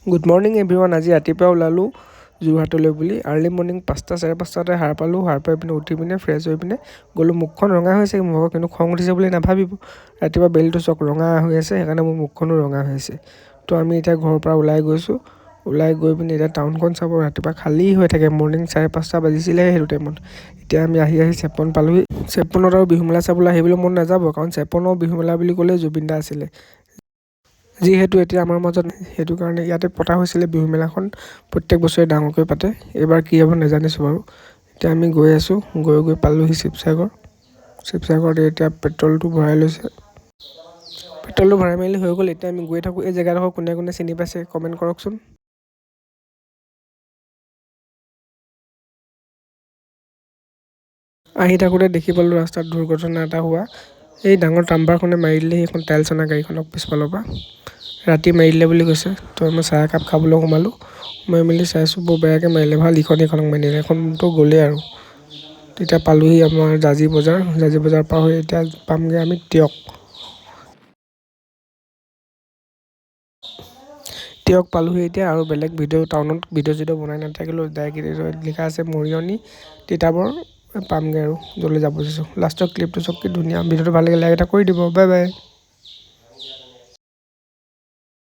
Good morning everyone. আজি ৰাতিপুৱা ওলালোঁ যোৰহাটলৈ বুলি। আৰ্লি মৰ্ণিং 5টা 5:30 সাৰ পালোঁ। সাৰ পাই পিনে উঠি পিনে ফ্ৰেছ হৈ পিনে গ'লোঁ। মুখখন ৰঙা হৈছে মোৰ, কিন্তু খং উঠিছে বুলি নাভাবিব। ৰাতিপুৱা বেলিটো চক ৰঙা হৈ আছে, সেইকাৰণে মোৰ মুখখনো ৰঙা হৈ আছে। তো আমি এতিয়া ঘৰৰ পৰা ওলাই গৈছোঁ। ওলাই গৈ পিনে এতিয়া টাউনখন চাব। ৰাতিপুৱা খালী হৈ থাকে, মৰ্ণিং 5:30 বাজিছিলেহে সেইটো টাইমত। এতিয়া আমি আহি চেপন পালোঁহি। চেপনত আৰু বিহুমেলা চাবলৈ আহিবলৈ মন নাযাব, কাৰণ চেপনৰ বিহুমেলা বুলি ক'লে জুবিন দা আছিলে, যিহেতু এতিয়া আমাৰ মাজত সেইটো কাৰণে ইয়াতে পতা হৈছিলে বিহুমেলাখন। প্ৰত্যেক বছৰে ডাঙৰকৈ পাতে, এইবাৰ কি হ'ব নাজানিছোঁ বাৰু। এতিয়া আমি গৈ আছোঁ, গৈ পালোঁহি শিৱসাগৰ। শিৱসাগৰত এতিয়া পেট্ৰলটো ভৰাই লৈছে। পেট্ৰলটো ভৰাই মেলি হৈ গ'ল। এতিয়া আমি গৈ থাকোঁ। এই জেগাডোখৰ কোনে কোনে চিনি পাইছে কমেণ্ট কৰকচোন। আহি থাকোঁতে দেখি পালোঁ ৰাস্তাত দুৰ্ঘটনা এটা হোৱা। এই ডাঙৰ টাম্পাৰখনে মাৰি দিলে সেইখন টাইলছ অনা গাড়ীখনক পিছফালৰ পৰা। ৰাতি মাৰি দিলে বুলি কৈছে। তো মই চাহ একাপ খাবলৈ সোমালোঁ। সোমাই মেলি চাইছোঁ বৰ বেয়াকৈ মাৰিলে। ভাল ইখনক মাৰি দিলে, এখনতো গ'লেই আৰু। তেতিয়া পালোঁহি আমাৰ জাজি বজাৰ। জাজি বজাৰ পাৰ হৈ এতিয়া পামগৈ আমি তিয়ক পালোঁহি এতিয়া। আৰু বেলেগ টাউনত ভিডিঅ' বনাই নাথাকিলোঁ। ডাইৰেক্ট লিখা আছে মৰিয়নি তিতাবৰ পামগৈ আৰু য'লৈ যাব খুজিছোঁ। লাষ্টৰ ক্লিপটো চাওক কি ধুনীয়া। ভিডিঅ'টো ভাল লাগিলে লাইক এটা কৰি দিব। Bye bye.